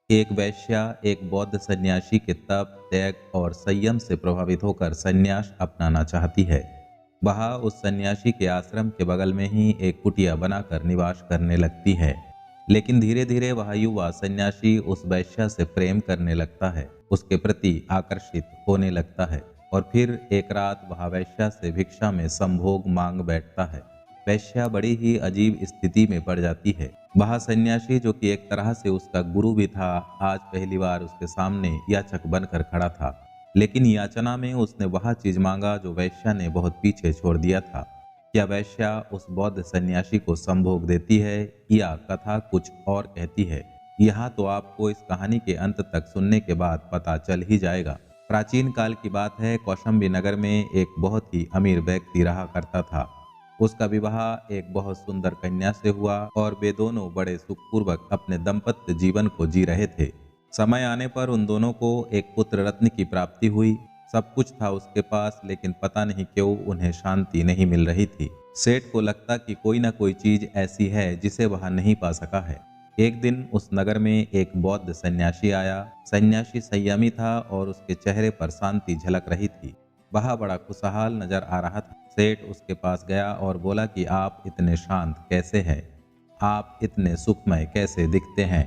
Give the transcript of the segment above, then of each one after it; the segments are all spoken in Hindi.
एक वेश्या एक बौद्ध सन्यासी के तप, त्याग और संयम से प्रभावित होकर संन्यास अपनाना चाहती है। वह उस सन्यासी के आश्रम के बगल में ही एक कुटिया बनाकर निवास करने लगती है। लेकिन धीरे धीरे वह युवा सन्यासी उस वेश्या से प्रेम करने लगता है, उसके प्रति आकर्षित होने लगता है और फिर एक रात वह वेश्या से भिक्षा में संभोग मांग बैठता है। वेश्या बड़ी ही अजीब स्थिति में पड़ जाती है। वह सन्यासी, जो कि एक तरह से उसका गुरु भी था, आज पहली बार उसके सामने याचक बनकर खड़ा था। लेकिन याचना में उसने वह चीज मांगा जो वेश्या ने बहुत पीछे छोड़ दिया था। क्या वेश्या उस बौद्ध सन्यासी को संभोग देती है या कथा कुछ और कहती है? यहाँ तो आपको इस कहानी के अंत तक सुनने के बाद पता चल ही जाएगा। प्राचीन काल की बात है। कौशाम्बी नगर में एक बहुत ही अमीर व्यक्ति रहा करता था। उसका विवाह एक बहुत सुंदर कन्या से हुआ और वे दोनों बड़े सुखपूर्वक अपने दाम्पत्य जीवन को जी रहे थे। समय आने पर उन दोनों को एक पुत्र रत्न की प्राप्ति हुई। सब कुछ था उसके पास, लेकिन पता नहीं क्यों उन्हें शांति नहीं मिल रही थी। सेठ को लगता कि कोई ना कोई चीज ऐसी है जिसे वह नहीं पा सका है। एक दिन उस नगर में एक बौद्ध सन्यासी आया। सन्यासी संयमी था और उसके चेहरे पर शांति झलक रही थी। वह बड़ा खुशहाल नजर आ रहा था। सेठ उसके पास गया और बोला कि आप इतने शांत कैसे हैं? आप इतने सुखमय कैसे दिखते हैं?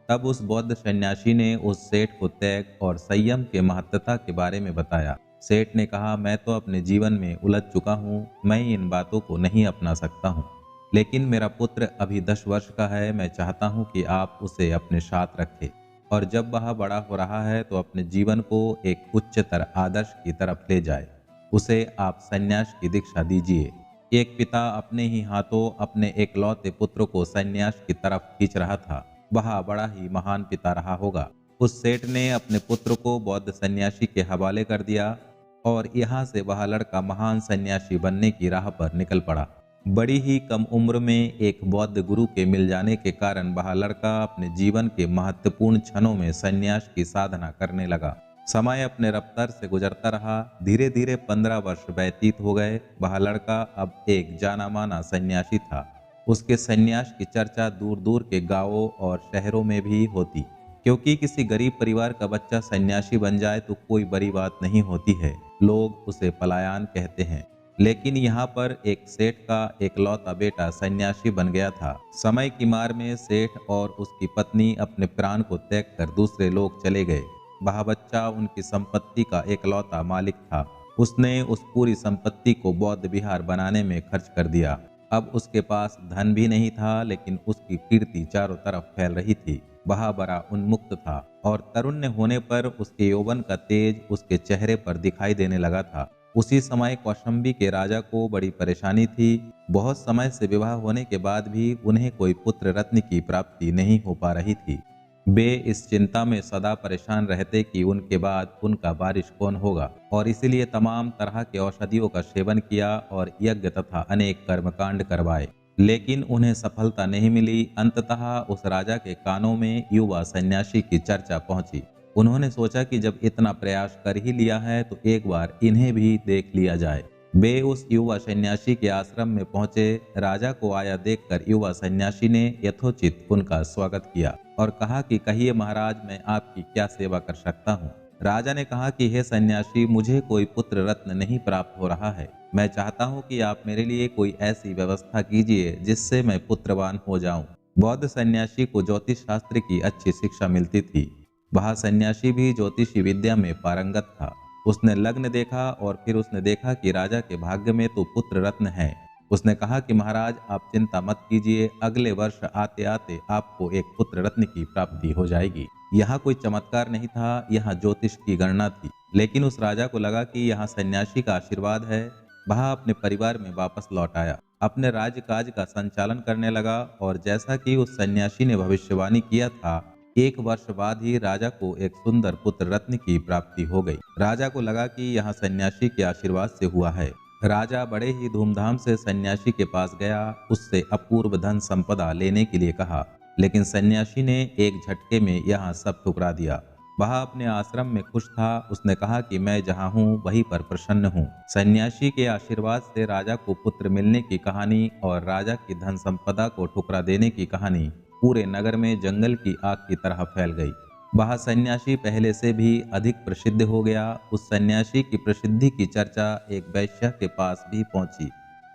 तब उस बौद्ध सन्यासी ने उस सेठ को त्याग और संयम के महत्वता के बारे में बताया। सेठ ने कहा, मैं तो अपने जीवन में उलझ चुका हूँ, मैं इन बातों को नहीं अपना सकता हूँ। लेकिन मेरा पुत्र अभी 10 वर्ष का है, मैं चाहता हूँ कि आप उसे अपने साथ रखें और जब वह बड़ा हो रहा है तो अपने जीवन को एक उच्चतर आदर्श की तरफ ले जाए। उसे आप संन्यास की दीक्षा दीजिए। एक पिता अपने ही हाथों अपने एकलौते पुत्र को संन्यास की तरफ खींच रहा था। वह बड़ा ही महान पिता रहा होगा। उस सेठ ने अपने पुत्र को बौद्ध सन्यासी के हवाले कर दिया और यहाँ से वह लड़का महान सन्यासी बनने की राह पर निकल पड़ा। बड़ी ही कम उम्र में एक बौद्ध गुरु के मिल जाने के कारण वह लड़का अपने जीवन के महत्वपूर्ण क्षणों में संन्यास की साधना करने लगा। समय अपने रफ्तार से गुजरता रहा। धीरे धीरे 15 वर्ष व्यतीत हो गए। वह लड़का अब एक जाना माना सन्यासी था। उसके सन्यास की चर्चा दूर दूर के गांवों और शहरों में भी होती, क्योंकि किसी गरीब परिवार का बच्चा सन्यासी बन जाए तो कोई बड़ी बात नहीं होती है, लोग उसे पलायन कहते हैं। लेकिन यहाँ पर एक सेठ का एकलौता बेटा सन्यासी बन गया था। समय की मार में सेठ और उसकी पत्नी अपने प्राण को त्याग कर दूसरे लोग चले गए। वह बच्चा उनकी संपत्ति का एकलौता मालिक था। उसने उस पूरी संपत्ति को बौद्ध विहार बनाने में खर्च कर दिया। अब उसके पास धन भी नहीं था, लेकिन उसकी कीर्ति चारों तरफ फैल रही थी। वह बड़ा उन्मुक्त था और तरुण्य होने पर उसके यौवन का तेज उसके चेहरे पर दिखाई देने लगा था। उसी समय कौशंबी के राजा को बड़ी परेशानी थी। बहुत समय से विवाह होने के बाद भी उन्हें कोई पुत्र रत्न की प्राप्ति नहीं हो पा रही थी। वे इस चिंता में सदा परेशान रहते कि उनके बाद उनका वारिस कौन होगा, और इसीलिए तमाम तरह के औषधियों का सेवन किया और यज्ञ तथा अनेक कर्मकांड करवाए, लेकिन उन्हें सफलता नहीं मिली। अंततः उस राजा के कानों में युवा सन्यासी की चर्चा पहुंची। उन्होंने सोचा कि जब इतना प्रयास कर ही लिया है तो एक बार इन्हें भी देख लिया जाए। वे उस युवा सन्यासी के आश्रम में पहुंचे। राजा को आया देखकर युवा सन्यासी ने यथोचित उनका स्वागत किया और कहा कि कहिए महाराज, मैं आपकी क्या सेवा कर सकता हूँ। राजा ने कहा कि हे सन्यासी, मुझे कोई पुत्र रत्न नहीं प्राप्त हो रहा है। मैं चाहता हूँ कि आप मेरे लिए कोई ऐसी व्यवस्था कीजिए जिससे मैं पुत्रवान हो जाऊं। बौद्ध सन्यासी को ज्योतिष शास्त्र की अच्छी शिक्षा मिलती थी। वह सन्यासी भी ज्योतिषी विद्या में पारंगत था। उसने लग्न देखा और फिर उसने देखा कि राजा के भाग्य में तो पुत्र रत्न है। उसने कहा कि महाराज, आप चिंता मत कीजिए, अगले वर्ष आते आते आपको एक पुत्र रत्न की प्राप्ति हो जाएगी। यहाँ कोई चमत्कार नहीं था, यहाँ ज्योतिष की गणना थी। लेकिन उस राजा को लगा कि यहाँ सन्यासी का आशीर्वाद है। वह अपने परिवार में वापस लौट आया, अपने राज्य काज का संचालन करने लगा और जैसा कि उस सन्यासी ने भविष्यवाणी किया था, 1 वर्ष बाद ही राजा को एक सुंदर पुत्र रत्न की प्राप्ति हो गई। राजा को लगा कि यहाँ सन्यासी के आशीर्वाद से हुआ है। राजा बड़े ही धूमधाम से सन्यासी के पास गया, उससे अपूर्व धन संपदा लेने के लिए कहा, लेकिन सन्यासी ने एक झटके में यहाँ सब ठुकरा दिया। वह अपने आश्रम में खुश था। उसने कहा कि मैं जहाँ हूँ वहीं पर प्रसन्न हूँ। सन्यासी के आशीर्वाद से राजा को पुत्र मिलने की कहानी और राजा की धन संपदा को ठुकरा देने की कहानी पूरे नगर में जंगल की आग की तरह फैल गई। वह सन्यासी पहले से भी अधिक प्रसिद्ध हो गया। उस सन्यासी की प्रसिद्धि की चर्चा एक वैश्या के पास भी पहुंची,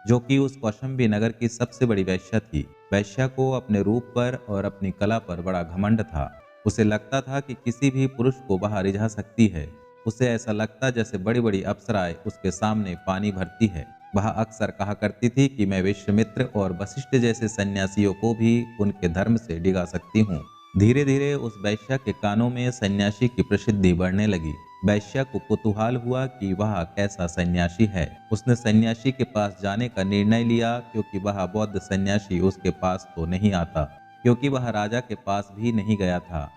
जो कि उस कौशंबी नगर की सबसे बड़ी वैश्या थी। वैश्या को अपने रूप पर और अपनी कला पर बड़ा घमंड था। उसे लगता था कि किसी भी पुरुष को वह रिझा सकती है। उसे ऐसा लगता जैसे बड़ी बड़ी अप्सराएं उसके सामने पानी भरती है। वह अक्सर कहा करती थी कि मैं विश्वामित्र और वशिष्ठ जैसे सन्यासियों को भी उनके धर्म से डिगा सकती हूँ। धीरे धीरे उस वैश्या के कानों में सन्यासी की प्रसिद्धि बढ़ने लगी। वैश्या को कुतूहल हुआ कि वह कैसा सन्यासी है। उसने सन्यासी के पास जाने का निर्णय लिया, क्योंकि वह बौद्ध सन्यासी उसके पास तो नहीं आता, क्योंकि वह राजा के पास भी नहीं गया था।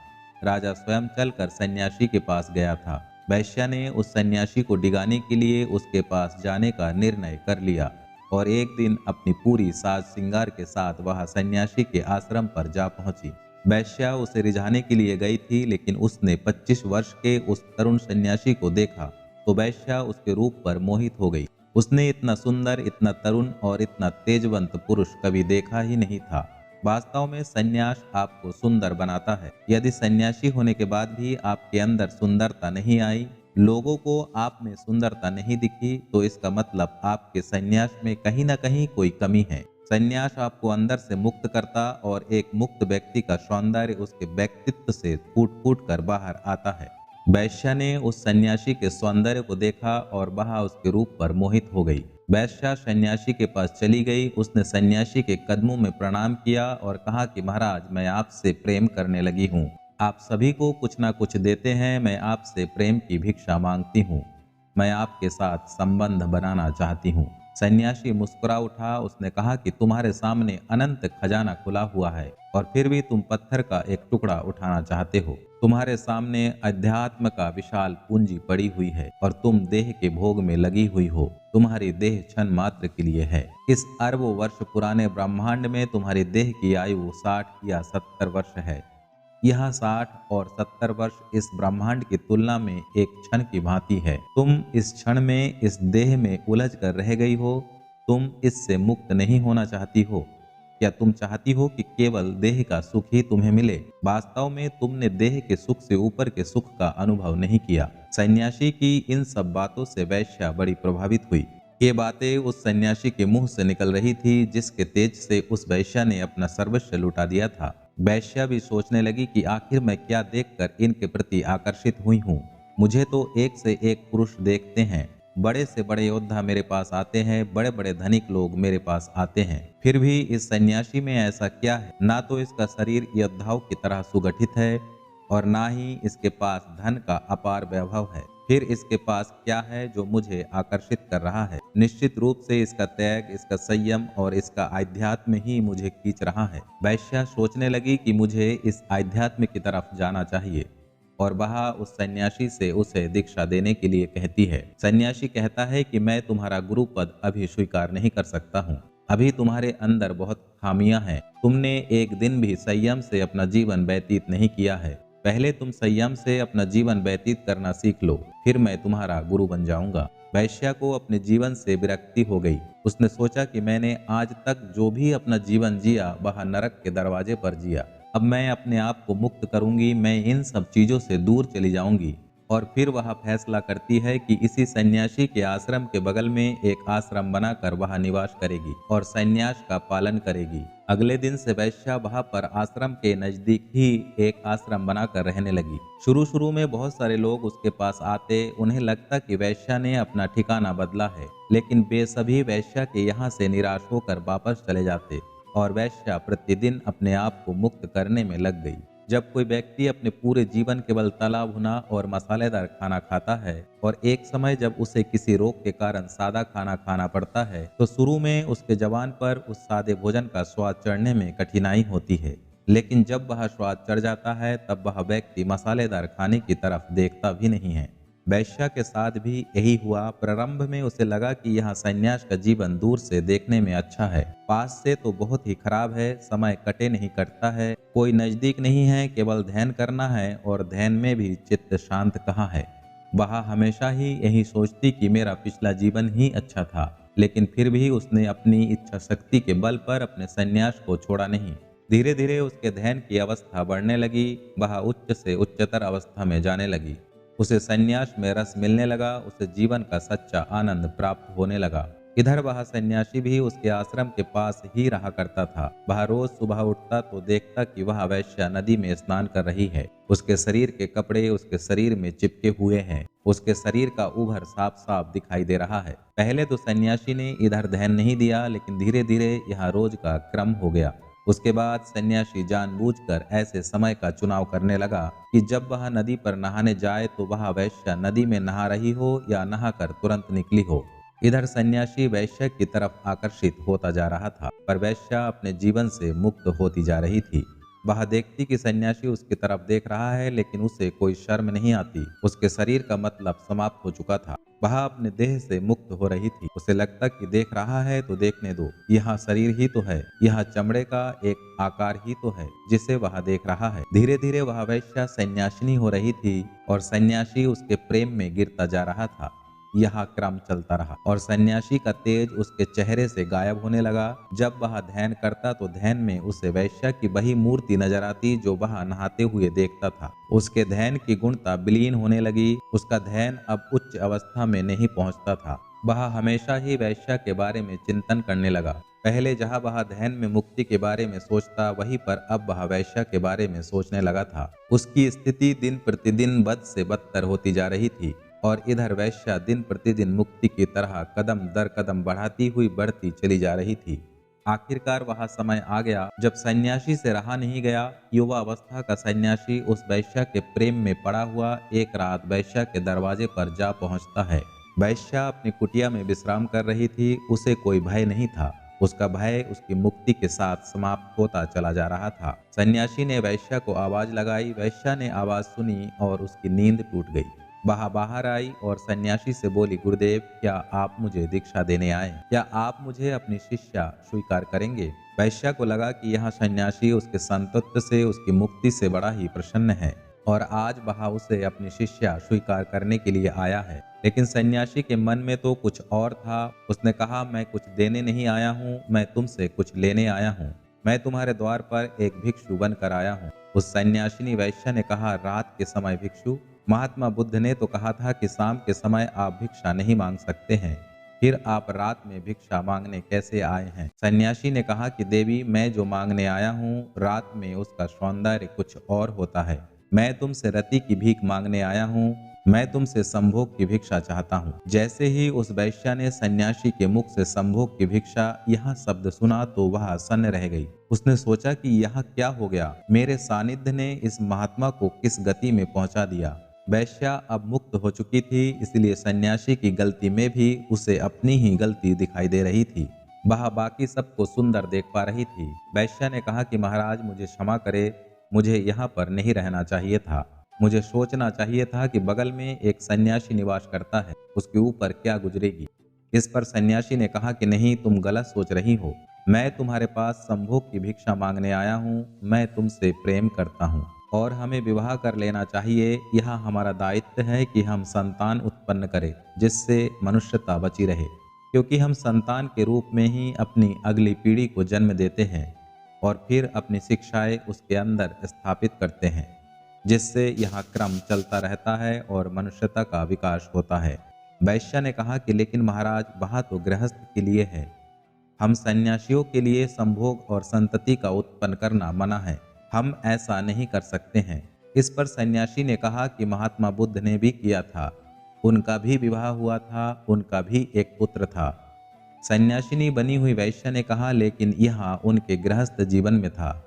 राजा स्वयं चलकर सन्यासी के पास गया था। वैश्या ने उस सन्यासी को डिगाने के लिए उसके पास जाने का निर्णय कर लिया और एक दिन अपनी पूरी साज श्रृंगार के साथ वह सन्यासी के आश्रम पर जा पहुंची। वैश्या उसे रिझाने के लिए गई थी, लेकिन उसने 25 वर्ष के उस तरुण सन्यासी को देखा तो वैश्या उसके रूप पर मोहित हो गई। उसने इतना सुंदर, इतना तरुण और इतना तेजवंत पुरुष कभी देखा ही नहीं था। वास्तव में सन्यास आपको सुंदर बनाता है। यदि सन्यासी होने के बाद भी आपके अंदर सुंदरता नहीं आई, लोगों को आप में सुंदरता नहीं दिखी, तो इसका मतलब आपके सन्यास में कहीं ना कहीं कोई कमी है। सन्यास आपको अंदर से मुक्त करता और एक मुक्त व्यक्ति का सौंदर्य उसके व्यक्तित्व से फूट फूट कर बाहर आता है। वैश्या ने उस सन्यासी के सौंदर्य को देखा और वह उसके रूप पर मोहित हो गई। वैश्या सन्यासी के पास चली गई। उसने सन्यासी के कदमों में प्रणाम किया और कहा कि महाराज, मैं आपसे प्रेम करने लगी हूँ। आप सभी को कुछ ना कुछ देते हैं, मैं आपसे प्रेम की भिक्षा मांगती हूँ। मैं आपके साथ संबंध बनाना चाहती हूँ। सन्यासी मुस्कुरा उठा। उसने कहा कि तुम्हारे सामने अनंत खजाना खुला हुआ है और फिर भी तुम पत्थर का एक टुकड़ा उठाना चाहते हो। तुम्हारे सामने अध्यात्म का विशाल पूंजी पड़ी हुई है और तुम देह के भोग में लगी हुई हो। तुम्हारी देह क्षण मात्र के लिए है। इस अरबों वर्ष पुराने ब्रह्मांड में तुम्हारी देह की आयु 60 या 70 वर्ष है। यह 60 और 70 वर्ष इस ब्रह्मांड की तुलना में एक क्षण की भांति है। तुम इस क्षण में इस देह में उलझ कर रह गई हो। तुम इससे मुक्त नहीं होना चाहती हो। क्या तुम चाहती हो कि केवल देह का सुख ही तुम्हें मिले? वास्तव में तुमने देह के सुख से ऊपर के सुख का अनुभव नहीं किया। सन्यासी की इन सब बातों से वैश्या बड़ी प्रभावित हुई। ये बातें उस सन्यासी के मुंह से निकल रही थी, जिसके तेज से उस वैश्या ने अपना सर्वस्व लुटा दिया था। वैश्या भी सोचने लगी कि आखिर मैं क्या देखकर इनके प्रति आकर्षित हुई हूँ। मुझे तो एक से एक पुरुष देखते हैं। बड़े से बड़े योद्धा मेरे पास आते हैं, बड़े बड़े धनिक लोग मेरे पास आते हैं। फिर भी इस सन्यासी में ऐसा क्या है? ना तो इसका शरीर योद्धाओं की तरह सुगठित है और ना ही इसके पास धन का अपार वैभव है। फिर इसके पास क्या है जो मुझे आकर्षित कर रहा है? निश्चित रूप से इसका त्याग, इसका संयम और इसका आध्यात्म ही मुझे खींच रहा है। वैश्या सोचने लगी कि मुझे इस आध्यात्म की तरफ जाना चाहिए और वह उस सन्यासी से उसे दीक्षा देने के लिए कहती है। सन्यासी कहता है कि मैं तुम्हारा गुरु पद अभी स्वीकार नहीं कर सकता हूँ। अभी तुम्हारे अंदर बहुत खामियां हैं। तुमने एक दिन भी संयम से अपना जीवन व्यतीत नहीं किया है। पहले तुम संयम से अपना जीवन व्यतीत करना सीख लो, फिर मैं तुम्हारा गुरु बन जाऊंगा। वैश्या को अपने जीवन से विरक्ति हो गई। उसने सोचा कि मैंने आज तक जो भी अपना जीवन जिया वह नरक के दरवाजे पर जिया। अब मैं अपने आप को मुक्त करूंगी, मैं इन सब चीजों से दूर चली जाऊंगी। और फिर वह फैसला करती है कि इसी सन्यासी के आश्रम के बगल में एक आश्रम बनाकर वह निवास करेगी और सन्यास का पालन करेगी। अगले दिन से वैश्या वहां पर आश्रम के नजदीक ही एक आश्रम बनाकर रहने लगी। शुरू शुरू में बहुत सारे लोग उसके पास आते। उन्हें लगता कि वैश्या ने अपना ठिकाना बदला है, लेकिन वे सभी वैश्या के यहाँ से निराश होकर वापस चले जाते और वैश्या प्रतिदिन अपने आप को मुक्त करने में लग गई। जब कोई व्यक्ति अपने पूरे जीवन केवल तला भुना और मसालेदार खाना खाता है और एक समय जब उसे किसी रोग के कारण सादा खाना खाना पड़ता है, तो शुरू में उसके जबान पर उस सादे भोजन का स्वाद चढ़ने में कठिनाई होती है। लेकिन जब वह स्वाद चढ़ जाता है, तब वह व्यक्ति मसालेदार खाने की तरफ देखता भी नहीं है। वैश्या के साथ भी यही हुआ। प्रारंभ में उसे लगा कि यहाँ सन्यास का जीवन दूर से देखने में अच्छा है, पास से तो बहुत ही खराब है। समय कटे नहीं कटता है, कोई नजदीक नहीं है, केवल ध्यान करना है और ध्यान में भी चित्त शांत कहाँ है। वह हमेशा ही यही सोचती कि मेरा पिछला जीवन ही अच्छा था, लेकिन फिर भी उसने अपनी इच्छा शक्ति के बल पर अपने सन्यास को छोड़ा नहीं। धीरे धीरे उसके ध्यान की अवस्था बढ़ने लगी। वह उच्च से उच्चतर अवस्था में जाने लगी। उसे संन्यास में रस मिलने लगा। उसे जीवन का सच्चा आनंद प्राप्त होने लगा। इधर वह सन्यासी भी उसके आश्रम के पास ही रहा करता था। वह रोज सुबह उठता तो देखता कि वह वैश्या नदी में स्नान कर रही है। उसके शरीर के कपड़े उसके शरीर में चिपके हुए हैं। उसके शरीर का उभर साफ साफ दिखाई दे रहा है। पहले तो सन्यासी ने इधर ध्यान नहीं दिया, लेकिन धीरे धीरे यह रोज का क्रम हो गया। उसके बाद सन्यासी जानबूझकर ऐसे समय का चुनाव करने लगा कि जब वह नदी पर नहाने जाए तो वह वैश्या नदी में नहा रही हो या नहाकर तुरंत निकली हो। इधर सन्यासी वैश्या की तरफ आकर्षित होता जा रहा था, पर वैश्या अपने जीवन से मुक्त होती जा रही थी। वह देखती कि सन्यासी उसकी तरफ देख रहा है, लेकिन उसे कोई शर्म नहीं आती। उसके शरीर का मतलब समाप्त हो चुका था। वह अपने देह से मुक्त हो रही थी। उसे लगता कि देख रहा है तो देखने दो, यह शरीर ही तो है, यह चमड़े का एक आकार ही तो है जिसे वह देख रहा है। धीरे धीरे वह वैश्या सन्यासिनी हो रही थी और सन्यासी उसके प्रेम में गिरता जा रहा था। यह क्रम चलता रहा और सन्यासी का तेज उसके चेहरे से गायब होने लगा। जब वह ध्यान करता तो ध्यान में उसे वैश्या की वही मूर्ति नजर आती जो वह नहाते हुए देखता था। उसके ध्यान की गुणता विलीन होने लगी। उसका ध्यान अब उच्च अवस्था में नहीं पहुंचता था। वह हमेशा ही वैश्या के बारे में चिंतन करने लगा। पहले जहां वह ध्यान में मुक्ति के बारे में सोचता, वहीं पर अब वह वैश्या के बारे में सोचने लगा था। उसकी स्थिति दिन प्रतिदिन बद से बदतर होती जा रही थी और इधर वैश्या दिन प्रतिदिन मुक्ति की तरह कदम दर कदम बढ़ाती हुई बढ़ती चली जा रही थी। आखिरकार वह समय आ गया जब सन्यासी से रहा नहीं गया। युवा अवस्था का सन्यासी उस वैश्या के प्रेम में पड़ा हुआ एक रात वैश्या के दरवाजे पर जा पहुंचता है। वैश्या अपनी कुटिया में विश्राम कर रही थी। उसे कोई भय नहीं था। उसका भय उसकी मुक्ति के साथ समाप्त होता चला जा रहा था। सन्यासी ने वैश्या को आवाज लगाई। वैश्या ने आवाज सुनी और उसकी नींद टूट गई। वह बाहर आई और सन्यासी से बोली, गुरुदेव, क्या आप मुझे दीक्षा देने आए? क्या आप मुझे अपनी शिष्या स्वीकार करेंगे? वैश्या को लगा कि यह सन्यासी उसके संतत्व से, उसकी मुक्ति से बड़ा ही प्रसन्न है और आज वह उसे अपनी शिष्या स्वीकार करने के लिए आया है। लेकिन सन्यासी के मन में तो कुछ और था। उसने कहा, मैं कुछ देने नहीं आया हूँ, मैं तुमसे कुछ लेने आया हूँ। मैं तुम्हारे द्वार पर एक भिक्षु बनकर आया हूँ। उस सन्यासिनी वैश्या ने कहा, रात के समय भिक्षु? महात्मा बुद्ध ने तो कहा था कि शाम के समय आप भिक्षा नहीं मांग सकते हैं, फिर आप रात में भिक्षा मांगने कैसे आए हैं? सन्यासी ने कहा कि देवी, मैं जो मांगने आया हूँ, रात में उसका सौंदर्य कुछ और होता है। मैं तुमसे रति की भीख मांगने आया हूँ। मैं तुमसे संभोग की भिक्षा चाहता हूँ। जैसे ही उस वैश्या ने सन्यासी के मुख से संभोग की भिक्षा यह शब्द सुना तो वह सन्न रह गई। उसने सोचा कि यह क्या हो गया? मेरे सानिध्य ने इस महात्मा को किस गति में पहुंचा दिया? वैश्या अब मुक्त हो चुकी थी, इसलिए सन्यासी की गलती में भी उसे अपनी ही गलती दिखाई दे रही थी। वह बाकी सबको सुंदर देख पा रही थी। वैश्या ने कहा कि महाराज, मुझे क्षमा करे, मुझे यहाँ पर नहीं रहना चाहिए था। मुझे सोचना चाहिए था कि बगल में एक सन्यासी निवास करता है, उसके ऊपर क्या गुजरेगी। इस पर सन्यासी ने कहा कि नहीं, तुम गलत सोच रही हो। मैं तुम्हारे पास संभोग की भिक्षा मांगने आया हूँ। मैं तुमसे प्रेम करता हूँ और हमें विवाह कर लेना चाहिए। यह हमारा दायित्व है कि हम संतान उत्पन्न करें जिससे मनुष्यता बची रहे, क्योंकि हम संतान के रूप में ही अपनी अगली पीढ़ी को जन्म देते हैं और फिर अपनी शिक्षाएं उसके अंदर स्थापित करते हैं, जिससे यह क्रम चलता रहता है और मनुष्यता का विकास होता है। वैश्या ने कहा कि लेकिन महाराज, वह तो गृहस्थ के लिए है। हम सन्यासियों के लिए संभोग और संतति का उत्पन्न करना मना है। हम ऐसा नहीं कर सकते हैं। इस पर सन्यासी ने कहा कि महात्मा बुद्ध ने भी किया था। उनका भी विवाह हुआ था, उनका भी एक पुत्र था। सन्यासिनी बनी हुई वैश्या ने कहा, लेकिन यह उनके गृहस्थ जीवन में था।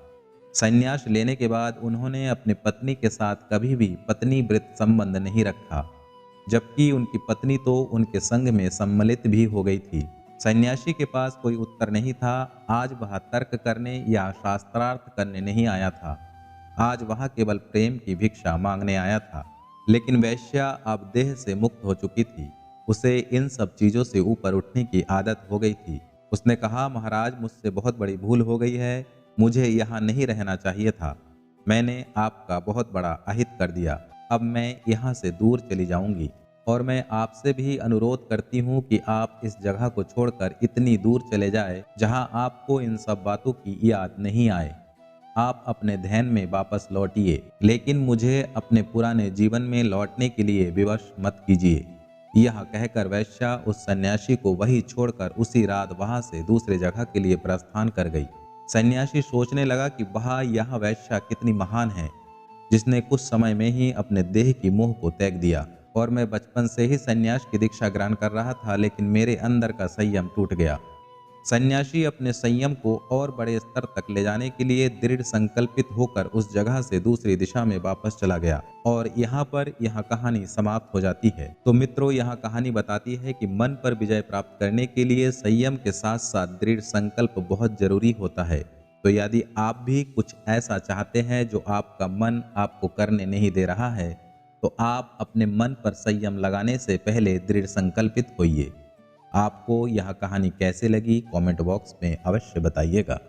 संन्यास लेने के बाद उन्होंने अपनी पत्नी के साथ कभी भी पत्नी व्रत संबंध नहीं रखा, जबकि उनकी पत्नी तो उनके संग में सम्मिलित भी हो गई थी। सन्यासी के पास कोई उत्तर नहीं था। आज वह तर्क करने या शास्त्रार्थ करने नहीं आया था। आज वह केवल प्रेम की भिक्षा मांगने आया था। लेकिन वैश्या अब देह से मुक्त हो चुकी थी। उसे इन सब चीजों से ऊपर उठने की आदत हो गई थी। उसने कहा, महाराज, मुझसे बहुत बड़ी भूल हो गई है। मुझे यहाँ नहीं रहना चाहिए था। मैंने आपका बहुत बड़ा अहित कर दिया। अब मैं यहाँ से दूर चली जाऊंगी और मैं आपसे भी अनुरोध करती हूँ कि आप इस जगह को छोड़कर इतनी दूर चले जाए जहाँ आपको इन सब बातों की याद नहीं आए। आप अपने ध्यान में वापस लौटिए, लेकिन मुझे अपने पुराने जीवन में लौटने के लिए विवश मत कीजिए। यह कहकर वैश्या उस सन्यासी को वही छोड़कर उसी रात वहां से दूसरे जगह के लिए प्रस्थान कर गई। सन्यासी सोचने लगा कि वह यह वैश्या कितनी महान है, जिसने कुछ समय में ही अपने देह की मोह को त्याग दिया। और मैं बचपन से ही सन्यास की दीक्षा ग्रहण कर रहा था, लेकिन मेरे अंदर का संयम टूट गया। सन्यासी अपने संयम को और बड़े स्तर तक ले जाने के लिए दृढ़ संकल्पित होकर उस जगह से दूसरी दिशा में वापस चला गया। और यहाँ पर यह कहानी समाप्त हो जाती है। तो मित्रों, यह कहानी बताती है कि मन पर विजय प्राप्त करने के लिए संयम के साथ साथ दृढ़ संकल्प बहुत जरूरी होता है। तो यदि आप भी कुछ ऐसा चाहते हैं जो आपका मन आपको करने नहीं दे रहा है, तो आप अपने मन पर संयम लगाने से पहले दृढ़ संकल्पित होइए। आपको यह कहानी कैसे लगी, कमेंट बॉक्स में अवश्य बताइएगा।